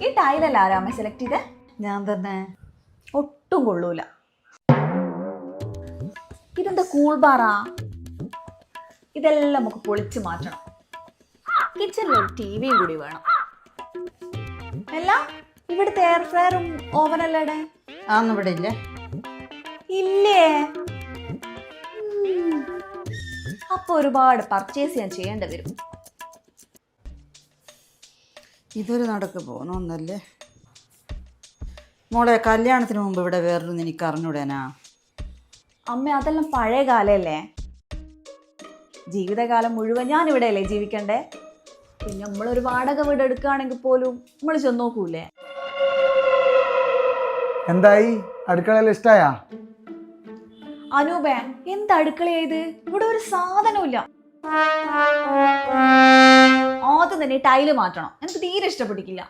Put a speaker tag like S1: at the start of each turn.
S1: ഈ ടൈലല്ല ആരാമ സെലക്ട് ചെയ്തേ?
S2: ഞാൻ തന്നെ.
S1: ഒട്ടും കൊള്ളൂല. ഇതെന്താ കൂൾ ബാറാ? ഇതെല്ലാം നമുക്ക് പൊളിച്ചു മാറ്റണം. കിച്ചണിൽ ഒരു ടിവിയും കൂടി വേണം. അല്ല, ഇവിടുത്തെ എയർ ഫ്രയറും ഓവനല്ലേടെ?
S2: ആന്ന് ഇവിടെ ഇല്ലേ?
S1: ഇല്ലേ? അപ്പൊ ഒരുപാട് പർച്ചേസ് ഞാൻ ചെയ്യേണ്ടി വരും.
S2: ഇതൊരു നടക്ക് പോന്നൊന്നല്ലേ മോളെ. കല്യാണത്തിന് മുമ്പ് ഇവിടെ വേറൊന്നും എനിക്ക് അറിഞ്ഞൂടേനാ?
S1: അമ്മ, അതെല്ലാം പഴയ കാലല്ലേ. ജീവിതകാലം മുഴുവൻ ഞാൻ ഇവിടെയല്ലേ ജീവിക്കണ്ടേ? പിന്നെ നമ്മളൊരു വാടക വീട് എടുക്കുകയാണെങ്കിൽ പോലും നമ്മൾ ചെന്ന് നോക്കൂലേ?
S3: എന്തായി, അടുക്കളയിൽ ഇഷ്ടായാ?
S1: അനൂപേ, എന്ത് അടുക്കളയായത്? ഇവിടെ ഒരു സാധനമില്ല. ആദ്യം തന്നെ ടൈല് മാറ്റണം. എനിക്ക് തീരെ ഇഷ്ടപ്പെട്ടിട്ടില്ല.